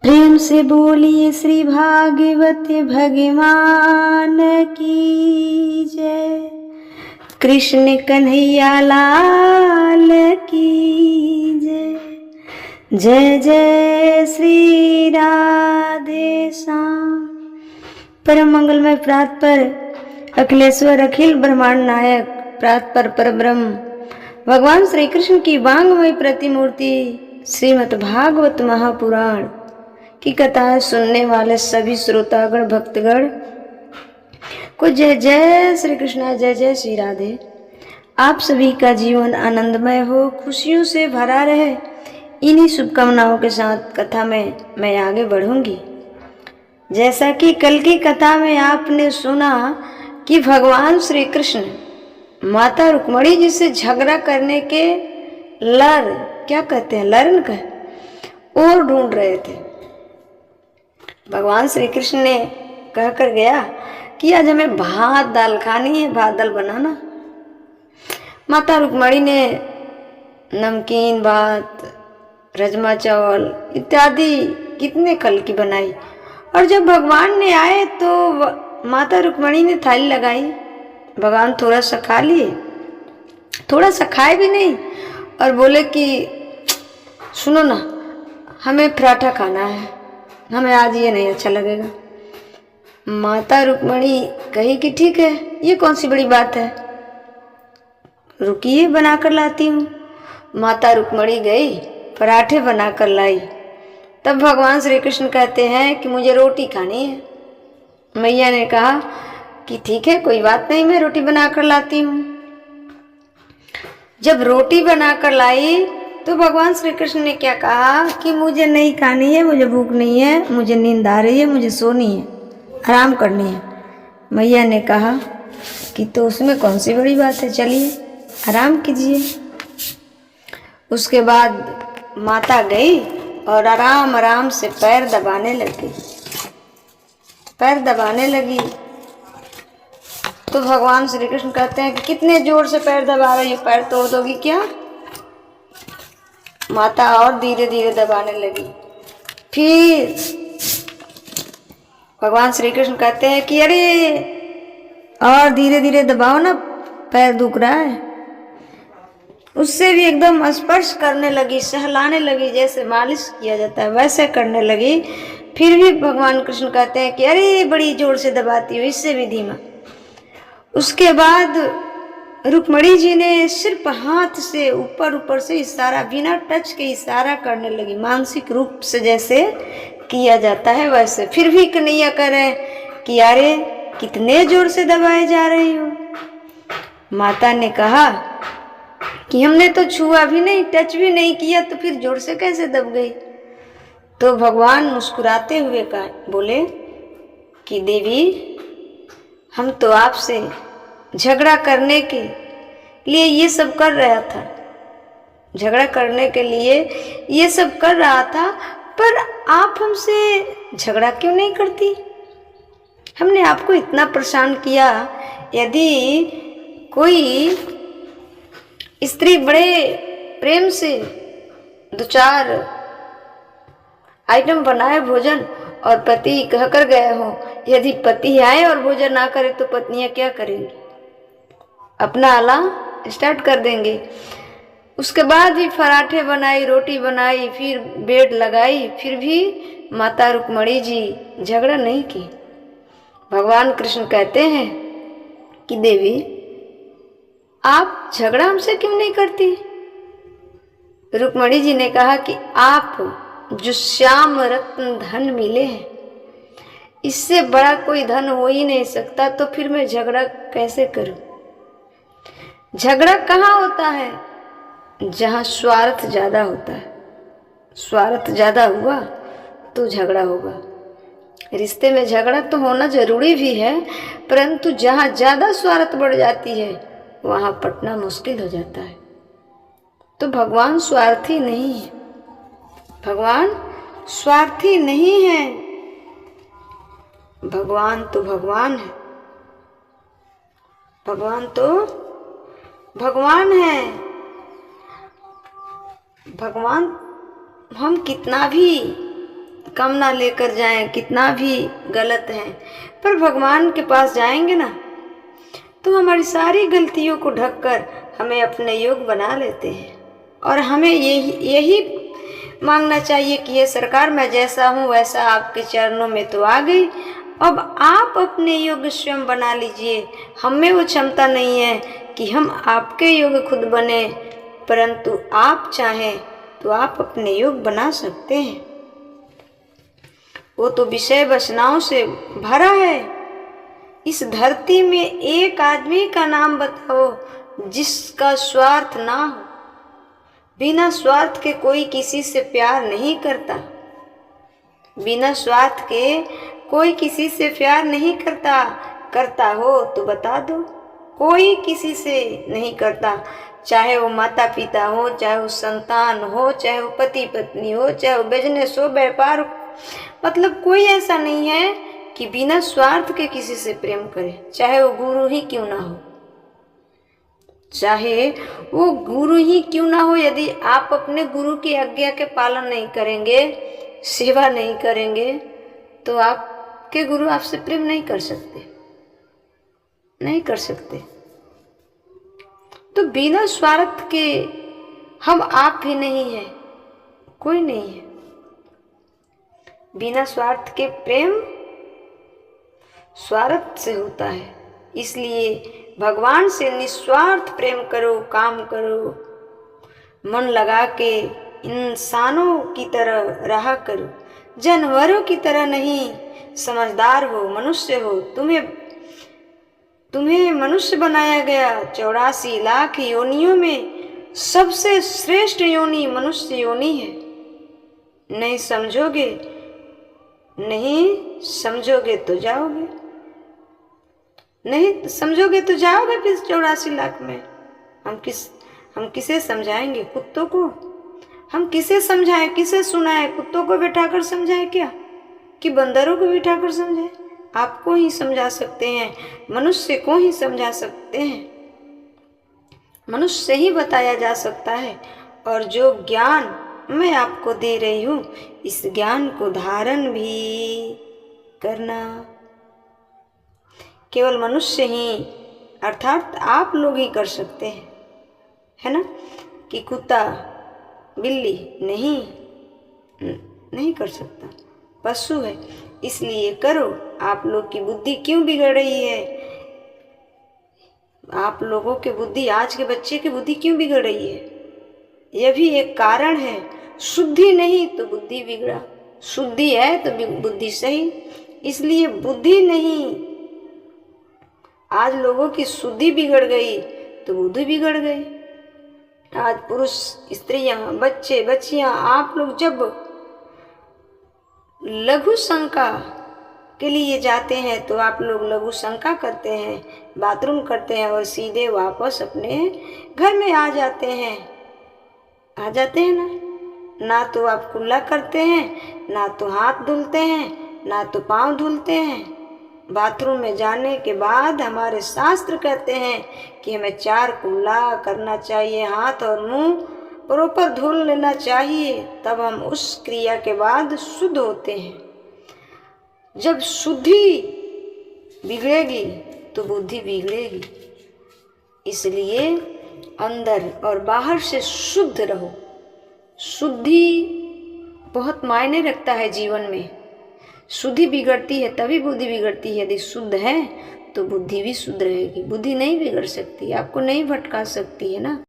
प्रेम से बोलिए श्री भागवत भगवान की जय। कृष्ण कन्हैया लाल की जय। जय जय श्री राधे श्याम। परम मंगलमय प्रात पर अखिलेश्वर अखिल ब्रह्मांड नायक प्रात पर परब्रह्म भगवान श्री कृष्ण की वांगमय प्रतिमूर्ति श्रीमद् भागवत महापुराण की कथाएं सुनने वाले सभी श्रोतागण भक्तगण को जय जय श्री कृष्णा, जय जय श्री राधे। आप सभी का जीवन आनंदमय हो, खुशियों से भरा रहे, इन्हीं शुभकामनाओं के साथ कथा में मैं आगे बढ़ूंगी। जैसा कि कल की कथा में आपने सुना कि भगवान श्री कृष्ण माता रुक्मणी जी से झगड़ा करने के क्या कहते हैं, लर्न का और ढूंढ रहे थे। भगवान श्री कृष्ण ने कहकर गया कि आज हमें भात दाल खानी है, भात दाल बनाना। माता रुक्मणी ने नमकीन भात, राजमा चावल इत्यादि कितने कल की बनाई। और जब भगवान ने आए तो माता रुक्मणी ने थाली लगाई। भगवान थोड़ा सा खा लिए, थोड़ा सा खाए भी नहीं और बोले कि सुनो ना, हमें पराठा खाना है, हमें आज ये नहीं अच्छा लगेगा। माता रुक्मणी कही कि ठीक है, ये कौन सी बड़ी बात है, रुकिए बनाकर लाती हूँ। माता रुक्मणी गई, पराठे बनाकर लाई। तब भगवान श्री कृष्ण कहते हैं कि मुझे रोटी खानी है। मैया ने कहा कि ठीक है, कोई बात नहीं, मैं रोटी बनाकर लाती हूँ। जब रोटी बनाकर लाई तो भगवान श्री कृष्ण ने क्या कहा कि मुझे नहीं खानी है, मुझे भूख नहीं है, मुझे नींद आ रही है, मुझे सोनी है, आराम करनी है। मैया ने कहा कि तो उसमें कौन सी बड़ी बात है, चलिए आराम कीजिए। उसके बाद माता गई और आराम आराम से पैर दबाने लगी। पैर दबाने लगी तो भगवान श्री कृष्ण कहते हैं कि कितने जोर से पैर दबा रही हो, पैर तोड़ दोगी क्या। माता और धीरे धीरे दबाने लगी। फिर भगवान श्री कृष्ण कहते हैं कि अरे और धीरे धीरे दबाओ ना, पैर दुख रहा है। उससे भी एकदम स्पर्श करने लगी, सहलाने लगी, जैसे मालिश किया जाता है वैसे करने लगी। फिर भी भगवान कृष्ण कहते हैं कि अरे बड़ी जोर से दबाती हो, इससे भी धीमा। उसके बाद रुक्मणी जी ने सिर्फ हाथ से ऊपर ऊपर से इशारा, बिना टच के इशारा करने लगी, मानसिक रूप से जैसे किया जाता है वैसे। फिर भी कन्हैया कह रहे कि अरे कितने जोर से दबाए जा रही हो। माता ने कहा कि हमने तो छुआ भी नहीं, टच भी नहीं किया, तो फिर जोर से कैसे दब गई। तो भगवान मुस्कुराते हुए बोले कि देवी, हम तो आपसे झगड़ा करने के लिए ये सब कर रहा था, झगड़ा करने के लिए ये सब कर रहा था, पर आप हमसे झगड़ा क्यों नहीं करती। हमने आपको इतना परेशान किया। यदि कोई स्त्री बड़े प्रेम से 2-4 आइटम बनाए भोजन और पति कहकर गए हो, यदि पति आए और भोजन ना करे तो पत्नियां क्या करेंगी, अपना आला स्टार्ट कर देंगे। उसके बाद भी पराठे बनाई, रोटी बनाई, फिर बेड लगाई, फिर भी माता रुक्मणी जी झगड़ा नहीं की। भगवान कृष्ण कहते हैं कि देवी, आप झगड़ा हमसे क्यों नहीं करती। रुक्मणी जी ने कहा कि आप जो श्याम रत्न धन मिले हैं, इससे बड़ा कोई धन हो ही नहीं सकता, तो फिर मैं झगड़ा कैसे करूं। झगड़ा कहाँ होता है, जहाँ स्वार्थ ज्यादा होता है। स्वार्थ ज्यादा हुआ तो झगड़ा होगा। रिश्ते में झगड़ा तो होना जरूरी भी है, परंतु जहाँ ज्यादा स्वार्थ बढ़ जाती है वहाँ पटना मुश्किल हो जाता है। तो भगवान स्वार्थी नहीं है, भगवान स्वार्थी नहीं है। भगवान तो भगवान है, भगवान तो भगवान है। भगवान हम कितना भी कम ना लेकर जाएं, कितना भी गलत है, पर भगवान के पास जाएंगे ना तो हमारी सारी गलतियों को ढककर हमें अपने योग बना लेते हैं। और हमें यही मांगना चाहिए कि ये सरकार, मैं जैसा हूँ वैसा आपके चरणों में तो आ गई, अब आप अपने योग स्वयं बना लीजिए। हम में वो क्षमता नहीं है कि हम आपके योग खुद बने, परंतु आप चाहें तो आप अपने योग बना सकते हैं। वो तो विषय वासनाओं से भरा है। इस धरती में एक आदमी का नाम बताओ जिसका स्वार्थ ना हो। बिना स्वार्थ के कोई किसी से प्यार नहीं करता, बिना स्वार्थ के कोई किसी से प्यार नहीं करता। करता हो तो बता दो, कोई किसी से नहीं करता, चाहे वो माता पिता हो, चाहे वो संतान हो, चाहे वो पति पत्नी हो, चाहे वो बिजनेस हो, व्यापार, मतलब कोई ऐसा नहीं है कि बिना स्वार्थ के किसी से प्रेम करे, चाहे वो गुरु ही क्यों ना हो, चाहे वो गुरु ही क्यों ना हो। यदि आप अपने गुरु की आज्ञा के पालन नहीं करेंगे, सेवा नहीं करेंगे, तो आपके गुरु आपसे प्रेम नहीं कर सकते, नहीं कर सकते। तो बिना स्वार्थ के हम आप भी नहीं है, कोई नहीं है। बिना स्वार्थ के प्रेम स्वार्थ से होता है। इसलिए भगवान से निस्वार्थ प्रेम करो, काम करो, मन लगा के इंसानों की तरह रहा करो, जानवरों की तरह नहीं। समझदार हो, मनुष्य हो, तुम्हें मनुष्य बनाया गया। 84 लाख योनियों में सबसे श्रेष्ठ योनि मनुष्य योनि है। नहीं समझोगे तो जाओगे, नहीं समझोगे तो जाओगे फिर 84 लाख में। हम किसे समझाएंगे? कुत्तों को हम किसे समझाएं, किसे सुनाएं? कुत्तों को बिठाकर समझाएं क्या, कि बंदरों को बिठाकर समझाएं? आपको ही समझा सकते हैं, मनुष्य को ही समझा सकते हैं, मनुष्य से ही बताया जा सकता है। और जो ज्ञान मैं आपको दे रही हूँ, इस ज्ञान को धारण भी करना। केवल मनुष्य ही, अर्थात आप लोग ही कर सकते हैं, है ना। कि कुत्ता बिल्ली नहीं कर सकता, पशु है, इसलिए करो। आप लोग की बुद्धि क्यों बिगड़ रही है? आप लोगों की बुद्धि, आज के बच्चे की बुद्धि क्यों बिगड़ रही है? यह भी एक कारण है। शुद्धि नहीं तो बुद्धि बिगड़ा, शुद्धि है तो बुद्धि सही। इसलिए बुद्धि नहीं, आज लोगों की शुद्धि बिगड़ गई तो बुद्धि बिगड़ गई। आज पुरुष, स्त्रियां, बच्चे, बच्चियां, आप लोग जब लघु शंका के लिए जाते हैं तो आप लोग लघु शंका करते हैं, बाथरूम करते हैं और सीधे वापस अपने घर में आ जाते हैं ना तो आप कुल्ला करते हैं, ना तो हाथ धुलते हैं, ना तो पाँव धुलते हैं। बाथरूम में जाने के बाद हमारे शास्त्र कहते हैं कि हमें 4 कुल्ला करना चाहिए, हाथ और मुंह प्रॉपर धुल लेना चाहिए, तब हम उस क्रिया के बाद शुद्ध होते हैं। जब शुद्धि बिगड़ेगी तो बुद्धि बिगड़ेगी। इसलिए अंदर और बाहर से शुद्ध रहो। शुद्धि बहुत मायने रखता है जीवन में। शुद्धि बिगड़ती है तभी बुद्धि बिगड़ती है। यदि शुद्ध है तो बुद्धि भी शुद्ध रहेगी। बुद्धि नहीं बिगड़ सकती, आपको नहीं भटका सकती, है ना।